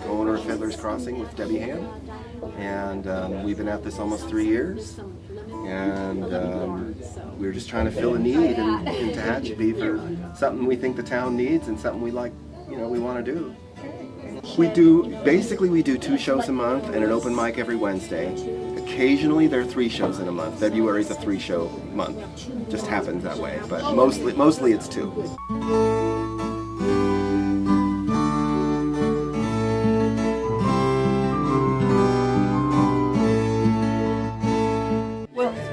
Owner of Fiddlers Crossing with Debbie Hand, and we've been at this almost 3 years, and we're just trying to fill a need in Tehachapi for something we think the town needs and something we like, we want to do. We do 2 shows a month and an open mic every Wednesday. Occasionally there are 3 shows in a month. February is a 3-show month. Just happens that way, but mostly it's 2.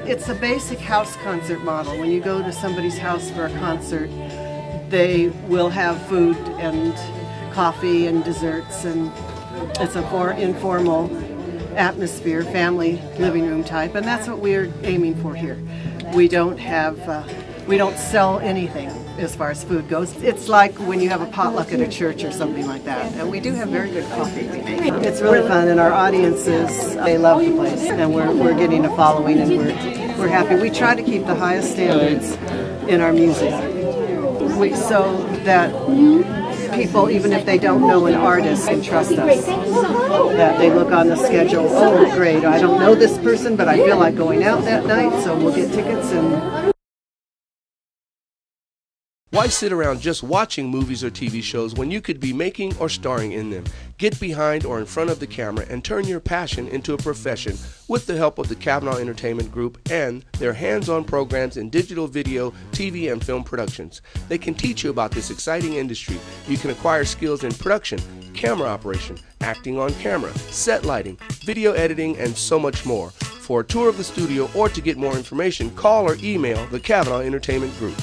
It's a basic house concert model. When you go to somebody's house for a concert, they will have food and coffee and desserts, and it's a more informal atmosphere, family living room type, and that's what we're aiming for here. We don't sell anything as far as food goes. It's like when you have a potluck at a church or something like that. And we do have very good coffee we make. It's really fun, and our audiences, they love the place, and we're getting a following, and we're happy. We try to keep the highest standards in our music, so that people, even if they don't know an artist, can trust us. That they look on the schedule, oh great, I don't know this person, but I feel like going out that night, so we'll get tickets. And why sit around just watching movies or TV shows when you could be making or starring in them? Get behind or in front of the camera and turn your passion into a profession with the help of the Kavanaugh Entertainment Group and their hands-on programs in digital video, TV, and film productions. They can teach you about this exciting industry. You can acquire skills in production, camera operation, acting on camera, set lighting, video editing, and so much more. For a tour of the studio or to get more information, call or email the Kavanaugh Entertainment Group.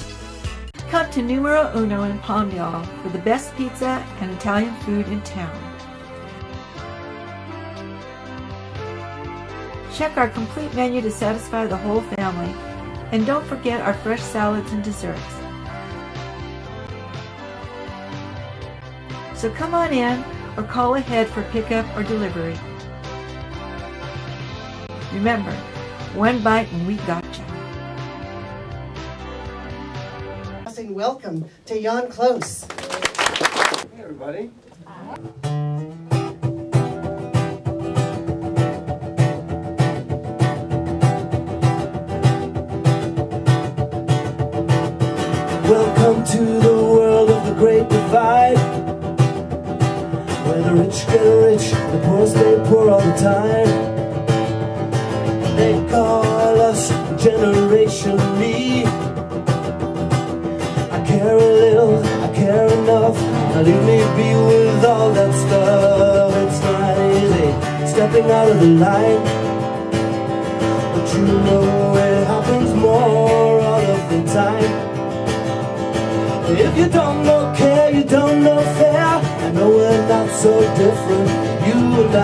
Come to Numero Uno in Palmdale for the best pizza and Italian food in town. Check our complete menu to satisfy the whole family, and don't forget our fresh salads and desserts. So come on in or call ahead for pickup or delivery. Remember, one bite and we got you. Welcome to Jann Klose. Hey everybody. Welcome to the world of the Great Divide, where the rich get rich, the poor stay poor all the time. They call us Generation Me. I care a little, I care enough. Now leave me be with all that stuff. It's not easy stepping out of the line, but you know it happens more all of the time. If you don't know care, you don't know fair. I know we're not so different. You and I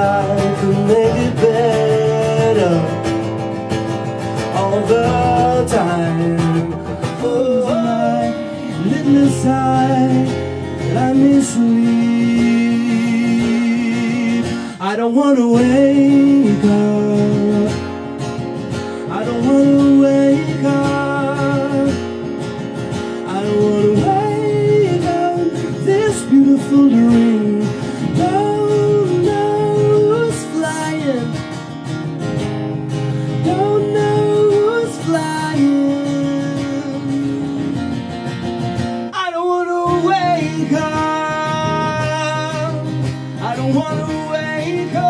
can make it better all the time. Oh, my little side, let me sleep. I don't want to wake up. I don't want to wake up. I don't want to wake up this beautiful dream. No, who's flying. Don't know who's flying. I don't want to wake up. I don't want to wake up.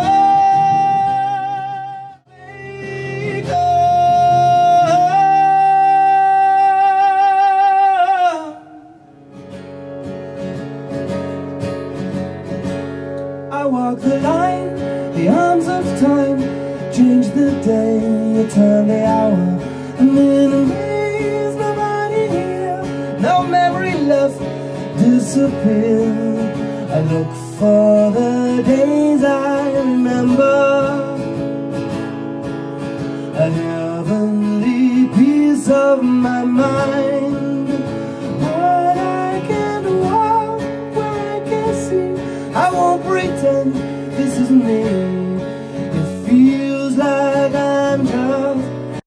Wake up. I walk the line, the arms of time, change the day, you turn the hour, and in a maze, nobody here, no memory left, disappear. I look for the days I remember, a heavenly piece of my mind. What I can walk, where I can see, I won't pretend pretend this is me. It feels like I'm just...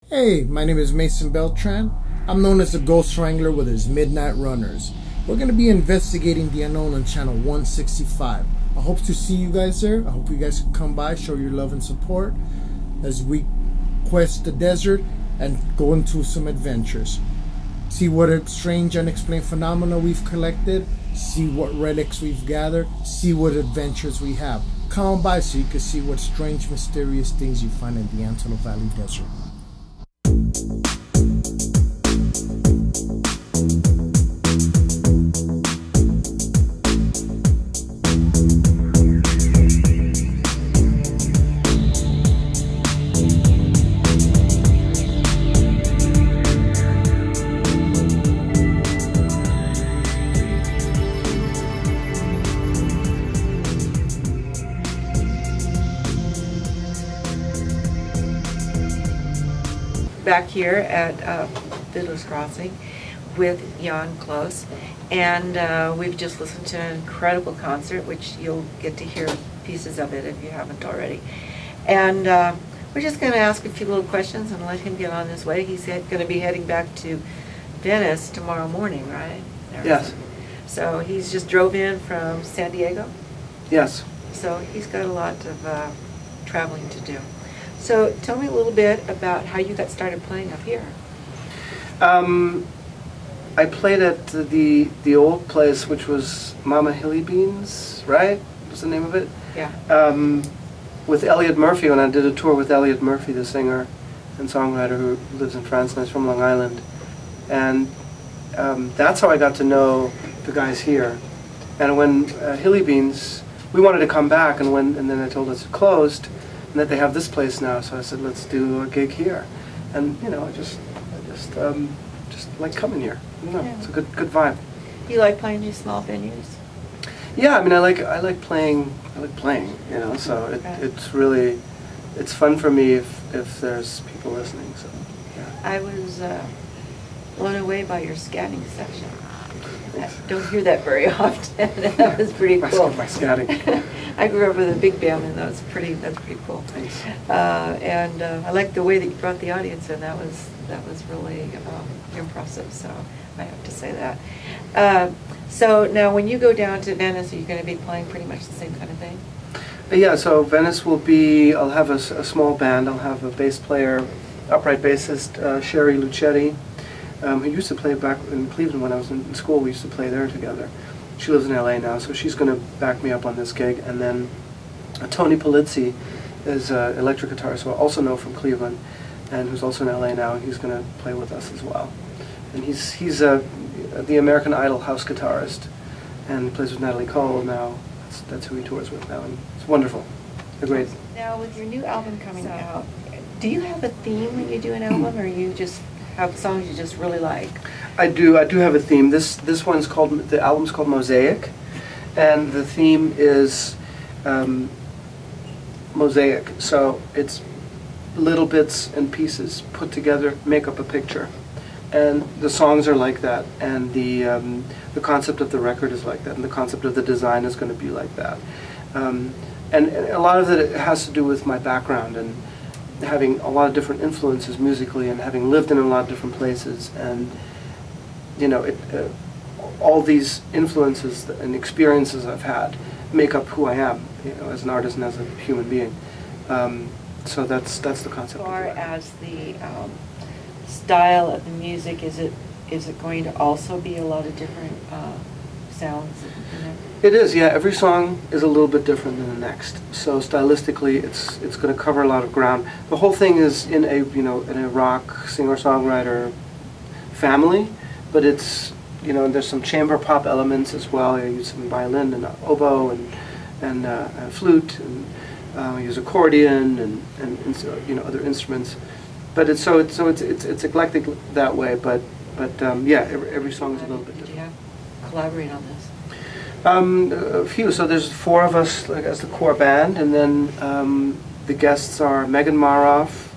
Hey, my name is Mason Beltran. I'm known as the Ghost Wrangler with his Midnight Runners. We're going to be investigating the unknown on channel 165. I hope to see you guys there. I hope you guys can come by, show your love and support as we quest the desert and go into some adventures. See what strange unexplained phenomena we've collected, see what relics we've gathered, see what adventures we have. Come on by so you can see what strange, mysterious things you find in the Antelope Valley Desert. Back here at Fiddlers Crossing with Jann Klose, and we've just listened to an incredible concert, which you'll get to hear pieces of it if you haven't already. And we're just going to ask a few little questions and let him get on his way. He's going to be heading back to Venice tomorrow morning, right? Yes. So he's just drove in from San Diego? Yes. So he's got a lot of traveling to do. So tell me a little bit about how you got started playing up here. I played at the old place, which was Mama Hilly Beans, right? What's the name of it? Yeah. With Elliot Murphy, when I did a tour with Elliot Murphy, the singer and songwriter who lives in France and is from Long Island. And that's how I got to know the guys here. And when Hilly Beans, we wanted to come back, and then they told us it closed, and that they have this place now. So I said, let's do a gig here. And you know, I just like coming here. You know, it's a good vibe. You like playing these small venues? Yeah, I mean, I like playing. You know, so it's really fun for me if there's people listening. So yeah. I was blown away by your scanning section. I don't hear that very often. That was pretty cool. My scatting. I grew up with a big band, and that's pretty cool. Thanks. And I like the way that you brought the audience in. That was really impressive. So I have to say that. So now, when you go down to Venice, are you going to be playing pretty much the same kind of thing? Yeah. So Venice will be. I'll have a small band. I'll have a bass player, upright bassist Sherry Lucetti, who used to play back in Cleveland when I was in school. We used to play there together. She lives in LA now, so she's going to back me up on this gig. And then Tony Polizzi is an electric guitarist who I also know from Cleveland, and who's also in LA now. And he's going to play with us as well. And he's the American Idol house guitarist, and he plays with Natalie Cole now. That's who he tours with now, and it's wonderful. They're great. Now, with your new album coming out, do you have a theme when you do an album, or you just have songs you just really like? I do have a theme. This one's called, the album's called Mosaic, and the theme is mosaic. So it's little bits and pieces put together make up a picture, and the songs are like that, and the concept of the record is like that, and the concept of the design is going to be like that, and a lot of it has to do with my background and having a lot of different influences musically, and having lived in a lot of different places, and you know, all these influences and experiences I've had make up who I am, you know, as an artist and as a human being. So that's the concept. As far as the style of the music, is it going to also be a lot of different sounds? It is, yeah. Every song is a little bit different than the next. So stylistically, it's going to cover a lot of ground. The whole thing is in a rock singer-songwriter family, but it's, you know, there's some chamber pop elements as well. I use some violin and oboe and flute, and I use accordion and so, you know, other instruments. But it's eclectic that way. But yeah, every song is a little bit different. Did you collaborate on this? A few. So there's 4 of us as the core band, and then the guests are Megan Maroff,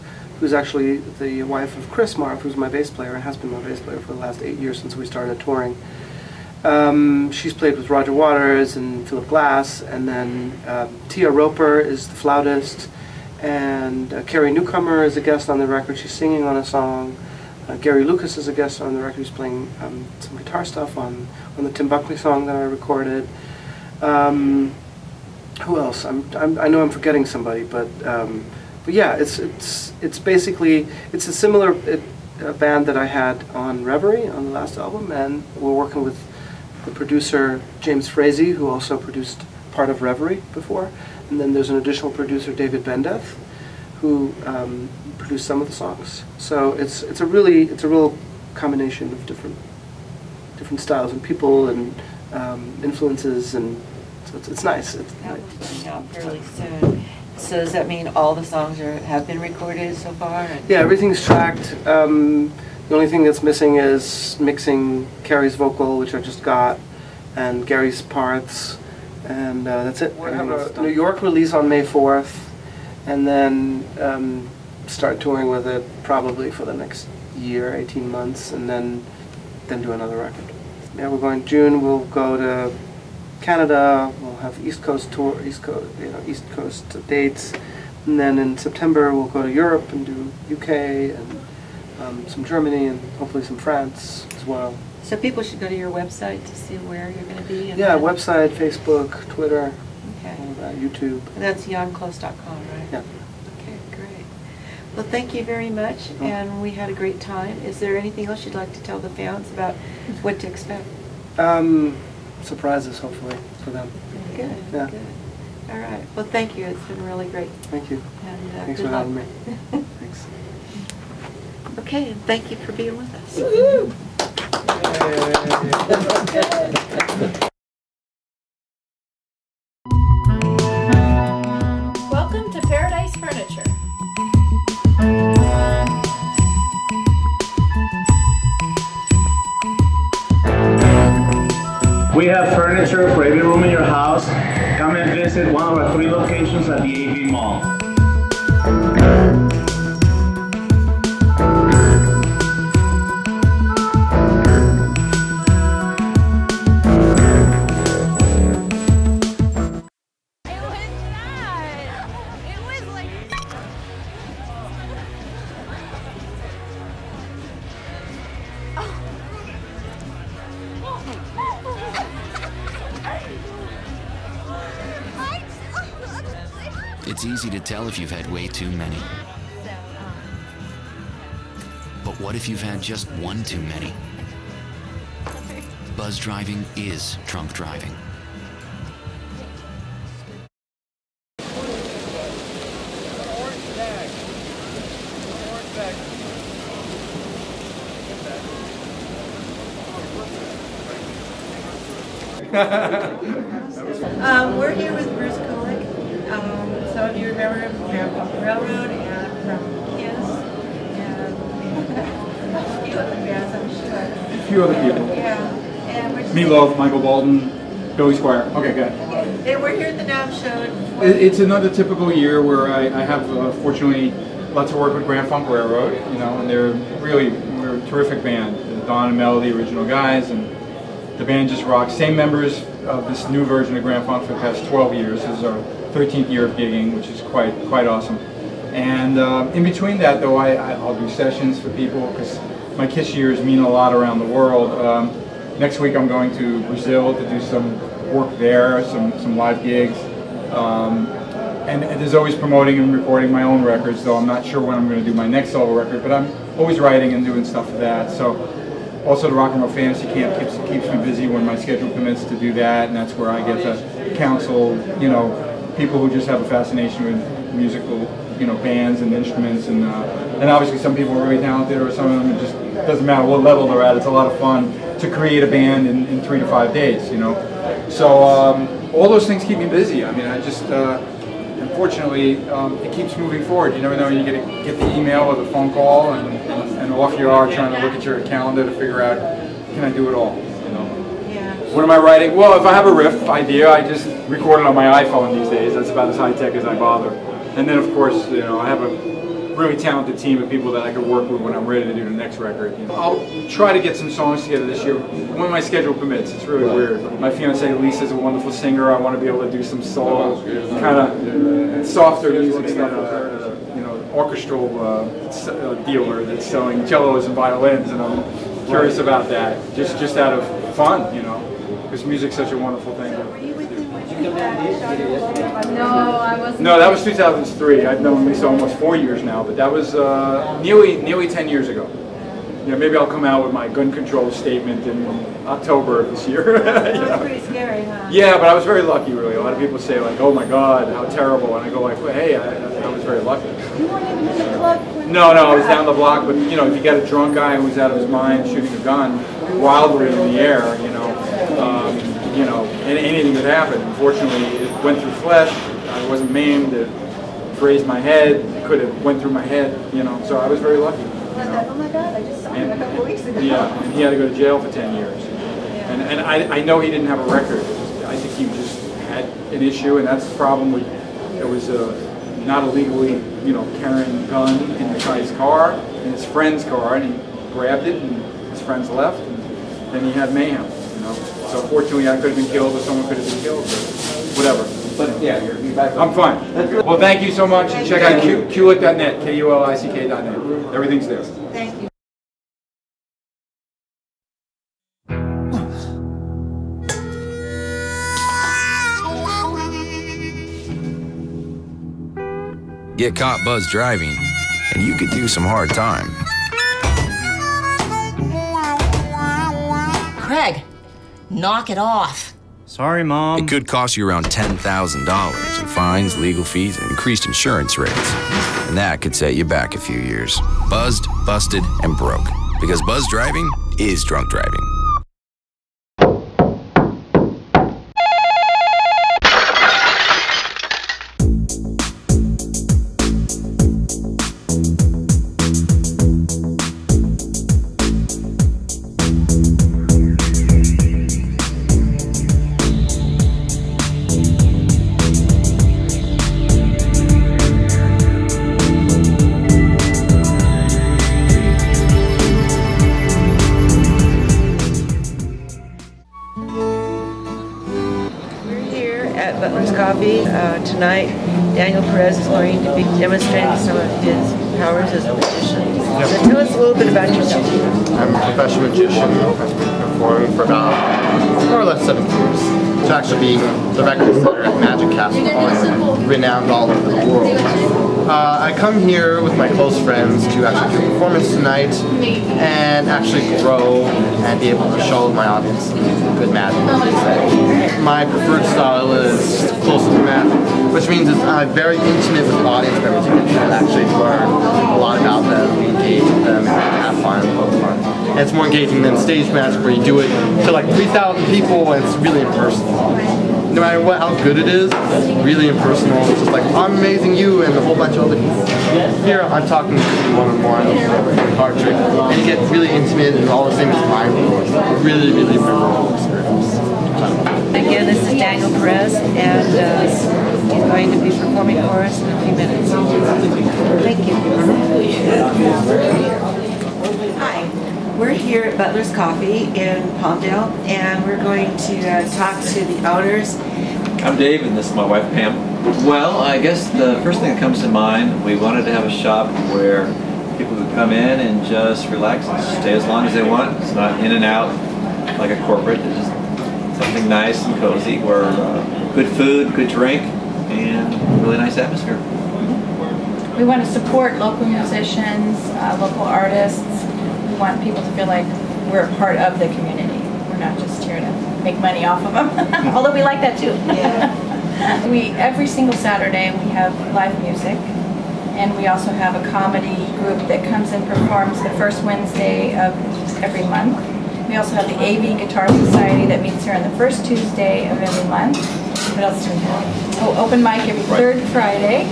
who's actually the wife of Chris Maroff, who's my bass player and has been my bass player for the last 8 years since we started touring. She's played with Roger Waters and Philip Glass, and then Tia Roper is the flautist, and Carrie Newcomer is a guest on the record. She's singing on a song. Gary Lucas is a guest on the record. He's playing some guitar stuff on the Tim Buckley song that I recorded. Who else? I know I'm forgetting somebody, but yeah, it's basically a similar band that I had on Reverie on the last album, and we're working with the producer James Frazee, who also produced part of Reverie before, and then there's an additional producer, David Bendeth, who produced some of the songs. So it's a real combination of different styles and people and influences, and so it's nice. It's nice. Coming out fairly soon. So does that mean all the songs have been recorded so far? Yeah, everything's tracked. The only thing that's missing is mixing Carrie's vocal, which I just got, and Gary's parts, and that's it. We're going to have a New York release on May 4th, and then start touring with it probably for the next year, 18 months, and then do another record. Yeah, we're going June. We'll go to Canada. We'll have East Coast East Coast dates, and then in September we'll go to Europe and do UK and some Germany and hopefully some France as well. So people should go to your website to see where you're going to be? And yeah, website, Facebook, Twitter, okay. All that, YouTube. And that's JannKlose.com, right? Yeah. Okay, great. Well, thank you very much, and we had a great time. Is there anything else you'd like to tell the fans about what to expect? Surprises, hopefully, for them. Good, yeah. Good. All right. Well, thank you. It's been really great. Thank you. And, thanks for having me. Thanks. Okay, and thank you for being with us. Welcome to Paradise Furniture. We have furniture for every room in your house. Come and visit one of our 3 locations at the AV Mall. It's easy to tell if you've had way too many. But what if you've had just one too many? Buzz driving is drunk driving. We're here with Bruce Kulick. Some of you remember him from Grandpa Railroad and from Kiss and a few other bands, I'm sure. A few other people. Yeah. And Meatloaf, Michael Bolton, Billy Squire. Okay, good. And we're here at the NAMM show. It's another typical year where I have, fortunately, lots of work with Grand Funk Railroad, you know, and we're a terrific band. Don and Mel, the original guys, and the band just rocks. Same members of this new version of Grand Funk for the past 12 years. This is our 13th year of gigging, which is quite awesome. And in between that, though, I'll do sessions for people because my Kiss years mean a lot around the world. Next week I'm going to Brazil to do some work there, some live gigs. And there's always promoting and recording my own records, though I'm not sure when I'm going to do my next solo record, but I'm always writing and doing stuff for that. So also the Rock and Roll Fantasy Camp keeps me busy when my schedule permits to do that, and that's where I get to counsel, you know, people who just have a fascination with musical, you know, bands and instruments, and obviously some people are really talented, or some of them, it just doesn't matter what level they're at. It's a lot of fun to create a band in 3 to 5 days, you know. So all those things keep me busy. I mean, I just, unfortunately, it keeps moving forward. You never know, you get the email or the phone call, and off you are trying to look at your calendar to figure out, can I do it all, you know? Yeah. What am I writing? Well, if I have a riff idea, I just record it on my iPhone these days. That's about as high tech as I bother. And then, of course, you know, I have a really talented team of people that I could work with when I'm ready to do the next record. You know, I'll try to get some songs together this year when my schedule permits. It's really weird. My fiancée Lisa's a wonderful singer. I want to be able to do some solo, kind of softer music stuff with her. You know, orchestral dealer that's selling cellos and violins, and I'm curious about that. Just out of fun, you know, because music's such a wonderful thing. No, I wasn't. No, that was 2003. I've known Lisa almost 4 years now, but that was nearly 10 years ago. Yeah, maybe I'll come out with my gun control statement in October of this year. That was pretty scary, huh? Yeah, but I was very lucky, really. A lot of people say, like, "Oh my God, how terrible," and I go, like, well, "Hey, I was very lucky." You weren't even in the club. No, I was down the block. But you know, if you get a drunk guy who's out of his mind shooting a gun wildly in the air, you know, anything could happen. Unfortunately, it went through flesh. I wasn't maimed. It grazed my head. It could have went through my head. You know, so I was very lucky. Oh my God, I just saw him a couple of weeks ago. Yeah, and he had to go to jail for 10 years. And I know he didn't have a record. I think he just had an issue, and that's the problem with, it was not illegally, you know, carrying a gun in the guy's car, in his friend's car, and he grabbed it, and his friends left, and then he had mayhem, you know. So fortunately I could have been killed, or someone could have been killed, but whatever. But yeah, you're back. I'm fine. Well, thank you so much, and check out Kulick.net, KULICK.net. Everything's there. Thank you. Get caught buzz driving, and you could do some hard time. Craig, knock it off. Sorry, Mom. It could cost you around $10,000 in fines, legal fees, and increased insurance rates. And that could set you back a few years. Buzzed, busted, and broke. Because buzz driving is drunk driving. Butler's Coffee. Tonight, Daniel Perez is going to be demonstrating some of his powers as a magician. Yep. So tell us a little bit about yourself. I'm a professional magician. I've been performing for about more or less 7 years. To actually be the record setter at Magic Castle, renowned all over the world. I come here with my close friends to actually do a performance tonight and actually grow and be able to show my audience good magic. My preferred style is close to magic, which means it's very intimate with the audience members. You can actually learn a lot about them, engage with them, and have fun, poke fun. And it's more engaging than stage magic where you do it to like 3,000 people and it's really impersonal. No matter how good it is, it's really impersonal. It's just like, I'm amazing you and a whole bunch of other people. Here, I'm talking to you one-on-one, a card trick, and you get really intimate and all the same as mine. Really, really memorable experience. Again, this is Daniel Perez, and he's going to be performing for us in a few minutes. Thank you. Hi. We're here at Butler's Coffee in Palmdale, and we're going to talk to the owners. I'm Dave, and this is my wife, Pam. Well, I guess the first thing that comes to mind, we wanted to have a shop where people could come in and just relax and stay as long as they want. It's not in and out like a corporate. It's just something nice and cozy where good food, good drink, and really nice atmosphere. We want to support local musicians, local artists. We want people to feel like we're a part of the community. We're not just here to make money off of them, although we like that too. Yeah. Every single Saturday we have live music, and we also have a comedy group that comes and performs the first Wednesday of every month. We also have the AV Guitar Society that meets here on the first Tuesday of every month. What else do we have? Oh, open mic every third Friday.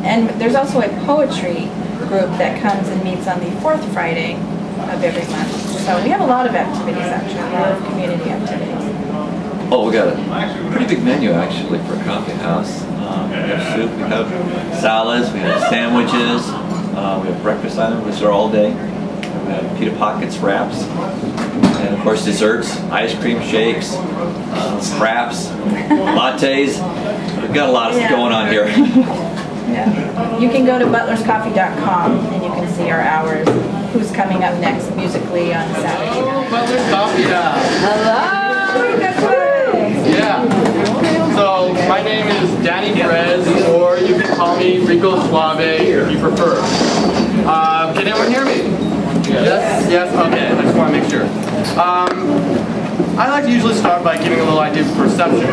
And there's also a poetry group that comes and meets on the fourth Friday of every month. So we have a lot of activities, actually, a lot of community activities. Oh, we got a pretty big menu actually for a coffee house. We have soup, we have salads, we have sandwiches, we have breakfast items, which are all day. We have pita pockets, wraps, and of course desserts, ice cream, shakes, wraps, lattes. We've got a lot of stuff going on here. Yeah. You can go to butlerscoffee.com and you can see our hours, who's coming up next musically on Saturday night. Butler's Coffee House. Hello! Yeah. So, my name is Daniel Perez, or you can call me Rico Suave if you prefer. Can everyone hear me? Yes? Yes? Okay, I just want to make sure. I like to usually start by giving a little idea of perception.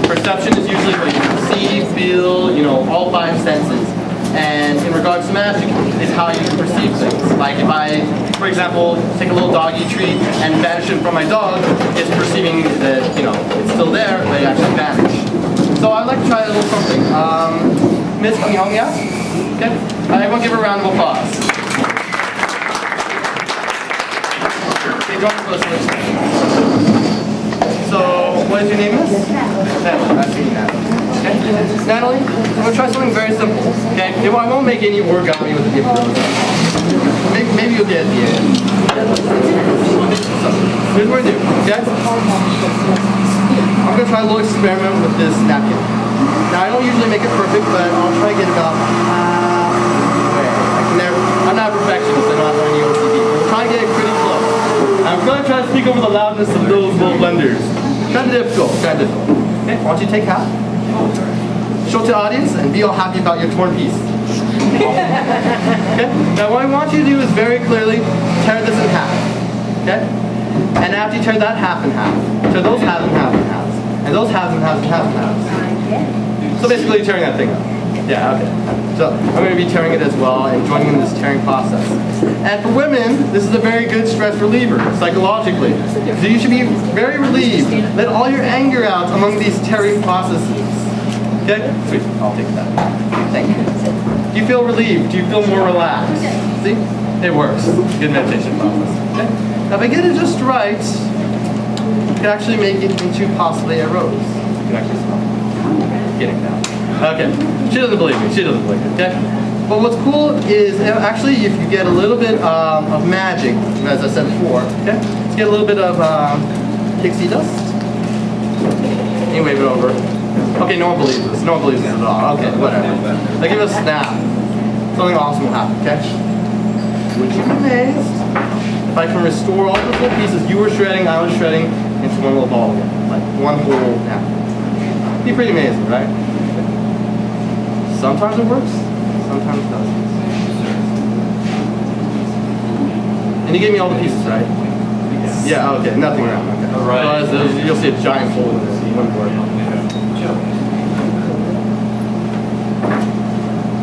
Perception is usually what you see, feel, all five senses. And in regards to magic, is how you can perceive things. Like if I, for example, take a little doggy treat and banish it from my dog, it's perceiving that, it's still there, but it actually vanished. So I'd like to try a little something. Miss, can you help me out? Okay. Everyone give her a round of applause. Okay, join us for this. So, what is your name, Miss? Natalie. I've seen Natalie. Okay. Natalie, I'm going to try something very simple. Okay? I won't make any origami with the gift. Maybe you'll get it at the end. So, here's what I do. Okay? I'm going to try a little experiment with this napkin. Now, I don't usually make it perfect, but I'll try to get about halfway. I'm not a perfectionist. I don't have any OCD. I'm trying to get it pretty close. I'm going to try to speak over the loudness of those little blenders. Kind of difficult. Kind of difficult. Okay? Why don't you take half? Show it to the audience and be all happy about your torn piece. Okay? Now what I want you to do is very clearly tear this in half. Okay? And after you tear that half in half, tear those halves in half in halves, and those halves in halves in half in halves. So basically you're tearing that thing up. Yeah, okay. So I'm going to be tearing it as well and joining in this tearing process. And for women, this is a very good stress reliever, psychologically. So you should be very relieved. Let all your anger out among these tearing processes. Okay? Sweet. I'll take that. Thank you. Do you feel relieved? Do you feel more relaxed? See? It works. Good meditation process. Okay? Now if I get it just right, you can actually make it into possibly a rose. You can actually smell it. Getting down. Okay. She doesn't believe me. She doesn't believe me. Okay? But what's cool is actually if you get a little bit of magic, as I said before, okay? Let's get a little bit of pixie dust. And you wave it over. Okay, no one believes this. No one believes this at all. Okay, whatever. Now give it a snap. Something awesome will happen, okay? Would you be amazed if I can restore all the little pieces you were shredding, I was shredding, into one little ball again? Like one whole nap. It'd be pretty amazing, right? Sometimes it works, sometimes it doesn't. And you gave me all the pieces, right? Yes. Yeah, okay, nothing around. Okay. All right. So you'll see a giant hole in this. One more.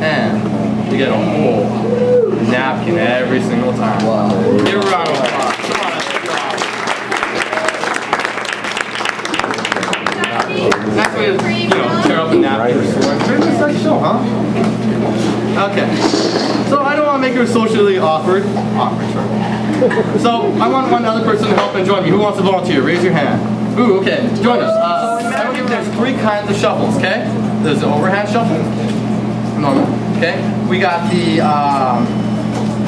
And you get a whole napkin every single time. Wow. Give a round of applause. Come on. Next way is, tear up the napkin. Pretty much like show, huh? Okay. So I don't want to make her socially awkward. Sure. So I want one other person to help and join me. Who wants to volunteer? Raise your hand. Ooh, okay. Join us. There's three kinds of shuffles, okay? There's the overhand shuffle. Normal. Okay? We got the,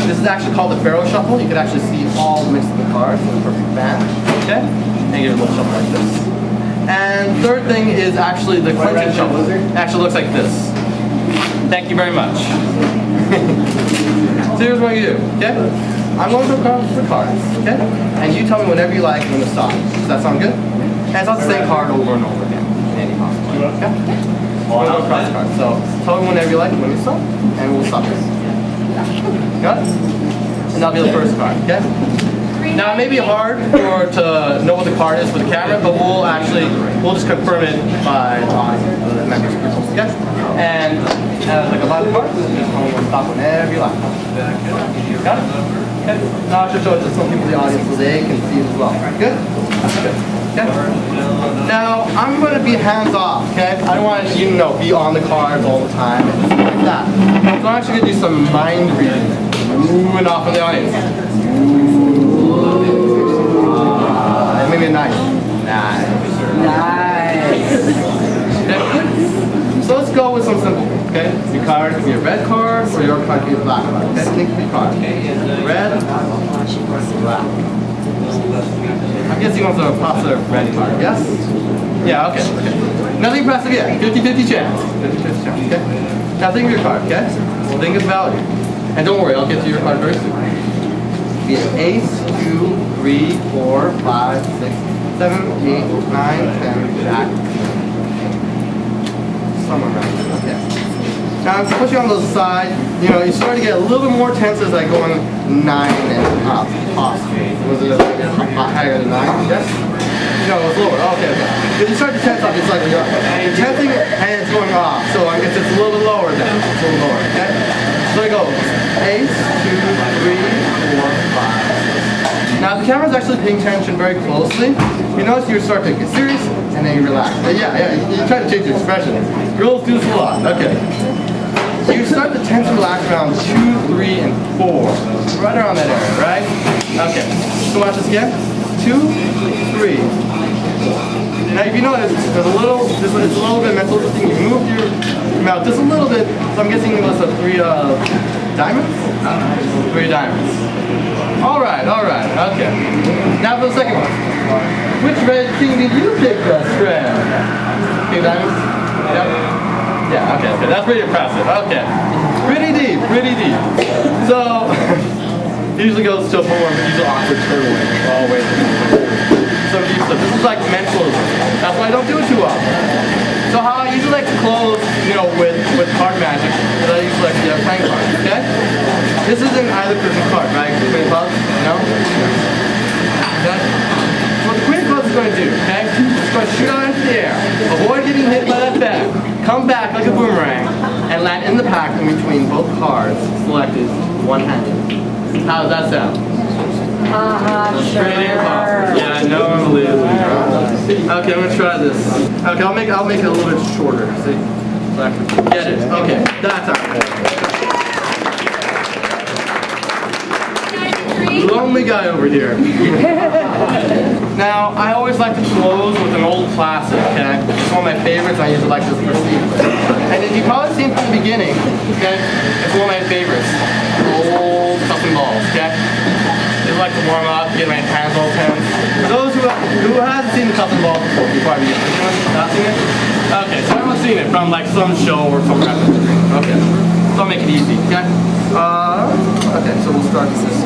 this is actually called the Pharaoh shuffle. You can actually see all the mix of the cards in a perfect band. Okay? And give it a little shuffle like this. And third thing is actually the Clinton shuffle. It actually looks like this. Thank you very much. So here's what you do, okay? I'm going to go for cards, okay? And you tell me whenever you like when to stop. Does that sound good? And it's not the same card over and over again. Any possible way, okay? We'll go across the card. So tell me whenever you like when to stop, and we'll stop this. Got it? And that'll be the first card, okay? Now it may be hard to know what the card is with the camera, but we'll just confirm it by the members of the group, okay? And like a lot of cards, just we'll stop whenever you like. Got it? Okay. Now I should show it to some people in the audience so they can see it as well. Good? Good. Okay. Now I'm going to be hands off, okay? I don't want you to be on the cards all the time and just like that. So I'm actually going to do some mind reading. Moving off in the audience. And maybe a nice. Nice. Nice. Okay. So let's go with some simple. Okay. Your card could be a red card, or your card could be a black card. Okay. Take your card. Red, black. I'm guessing you want to toss a red card. Yes. Yeah. Okay. Okay. Nothing impressive yet. 50-50 chance. 50-50 chance. Okay. Now think of your card. Okay. Think of value. And don't worry, I'll get to your card very soon. Be an ace, 2, 3, 4, 5, 6, 7, 8, 9, 10, jack. Somewhere around there. Okay. Now, especially on the side, you know, you start to get a little bit more tense as I go on 9 and up. Possibly. Was it higher than 9? Yes? No, it was lower. Okay, okay. If you start to tense up, it's like you're tensing and it's going off. So I guess it's a little bit lower then. It's a little lower, okay? So I go ace, 2, 3, 4, 5. Now the camera's actually paying attention very closely. You notice you start to get serious and then you relax. Yeah, you try to change your expression. Girls do this a lot. Okay. So you start to tense and relax around 2, 3, and 4. Right around that area, right? Okay. So watch this again. 2, 3. Now if you notice, there's a little bit mental thing. You move your mouth just a little bit. So I'm guessing it was a 3 diamonds? 3 diamonds. Alright, okay. Now for the second one. Which red king did you pick, best friend? King diamonds? Yep. Yeah, okay. That's pretty impressive. Okay. Pretty deep. So, it usually goes to a form, but usually awkward turn away. Always. So this is like mentalism. That's why I don't do it too often. So how I usually like to close, you know, with card magic, is I usually like to playing cards, okay? This isn't either person's card, right? Queen of Clubs, you know? Okay? What the Queen of Clubs is going to do, okay? It's going to shoot out into the air, avoid getting hit by that bag, come back like a boomerang, and land in the pack in between both cards selected one-handed. How does that sound? Pretty impossible. Yeah, I know, unbelievable. Okay, I'm gonna try this. Okay, I'll make it a little bit shorter. See? So I can get it. Okay, that's alright. Lonely guy over here. Now, I always like to close with an old classic, okay? It's one of my favorites, I usually like to proceed with. And if you've probably seen from the beginning, okay, it's one of my favorites. Old custom balls, okay? I like to warm up, get my hands all tense. For those who hasn't seen the custom ball before, you probably get it. Anyone not seen it? Okay, so everyone's seen it from like some show or some reference. Okay, so I'll make it easy, okay? Okay, so we'll start with this.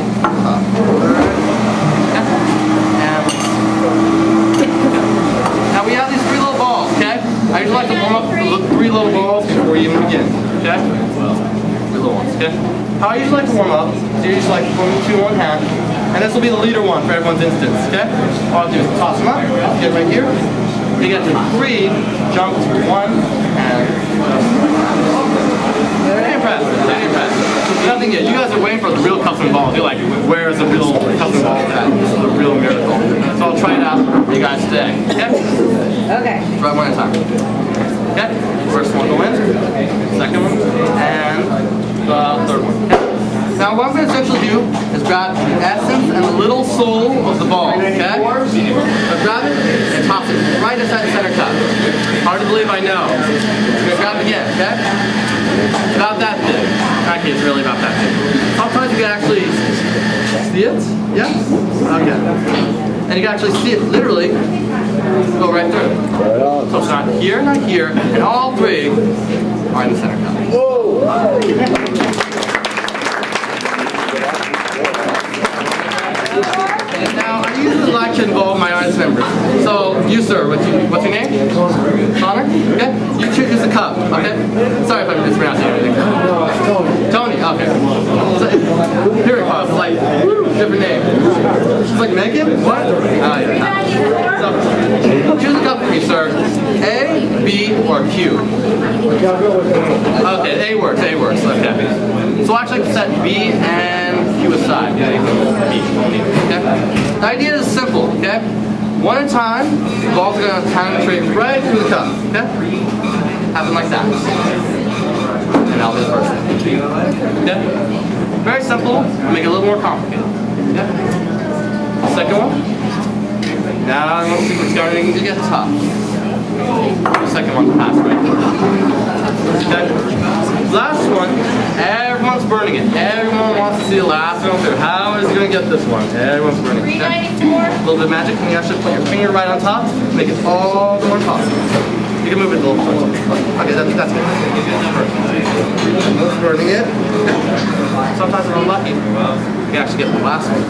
Now we have these 3 little balls, okay? I usually like to warm up the 3 little balls before we even begin, okay? 3 little ones, okay? How I usually like to warm up is you usually like to put them 2 in one hand, and this will be the leader one for everyone's instance, okay? All I'll do is toss them up, get right here. You get to 3, jump to 1, and pretty impressive. Nothing yet. You guys are waiting for the real custom balls. You're like, where is the real custom ball at? This is a real miracle. So I'll try it out for you guys today. Okay? Okay. Try one at a time. Okay? First one go in, second one, and the third one. Okay? Now what I'm going to essentially do is grab the essence and the little soul of the ball, okay? So grab it and toss it right inside the center cup. Hard to believe, I know. I'm going to grab it again, okay? About that big. Actually, it's really about that big. Sometimes you can actually see it. Yes? Okay. And you can actually see it literally go right through. So it's not here, and all 3 are in the center cup. Whoa! Now, I usually like to involve my audience members. So, you sir, what's your name? Connor? Okay? You choose a cup, okay? Sorry if I'm mispronouncing anything. Tony, okay. So, here it comes, like, different name. It's like Megan? What? Oh, yeah. So, choose a cup for me, sir. A, B, or Q? Okay, A works, okay. So I'll actually set B and Q aside. Yeah, B, okay? The idea is simple, okay? One at a time, the balls are going to penetrate right through the cup, okay? Have them like that. And I'll do the first one. Okay? Very simple, make it a little more complicated. Okay? Second one. Now I want to see what's starting to get tough. The second one passed, right? Okay. Last one, everyone's burning it. Everyone wants to see the last one through. How is he going to get this one? Everyone's burning it. Okay? A little bit of magic. Can you actually put your finger right on top? Make it all the more possible. You can move it a little closer. Okay, that's good. Burning it. Sometimes if I'm lucky, you can actually get the last one.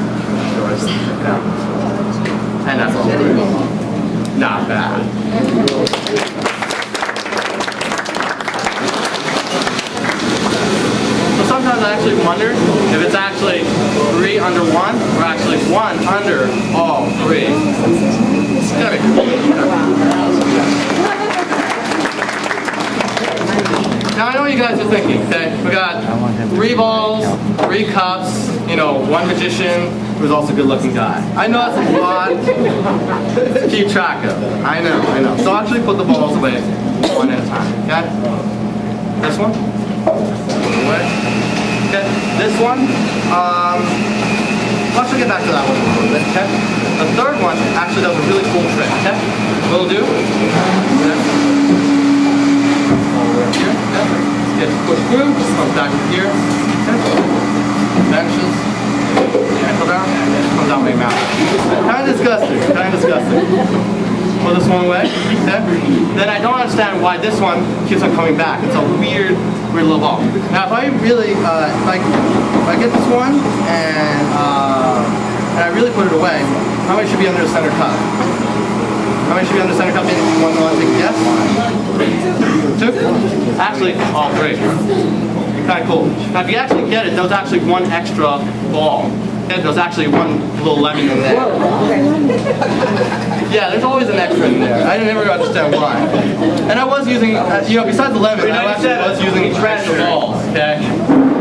And that's all. Not bad. So sometimes I actually wonder if it's actually 3 under 1 or actually 1 under all 3. It's gonna be cool. Now I know what you guys are thinking, okay? We got 3 balls, 3 cups, you know, 1 magician who's also a good looking guy. I know that's a lot to keep track of. I know. So I'll actually put the balls away one at a time, okay? This one? Away. Okay, this one, I'll actually get back to that one in a little bit, okay? The third one actually does a really cool trick, okay? What'll do? Gets pushed through, comes back here, okay. Benches, ankle down, comes out my mouth. Kind of disgusting. Pull this one away, okay. Then I don't understand why this one keeps on coming back. It's a weird little ball. Now if I really, if I get this one and I really put it away, how many should be under the center cup? How many should be on the center cup? One take a guess? 2? Actually, all 3. Kind of cool. Now if you actually get it, there's actually 1 extra ball. Okay, there's actually 1 little lemon in there. Yeah, there's always an extra in there. I never understand why. And I was using, you know, besides the lemon, I actually was using extra balls, okay?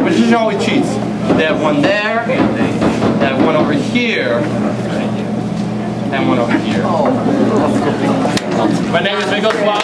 Magician always cheats. They have 1 there, they have 1 over here, and 1 over here. My name is Miguel Suave.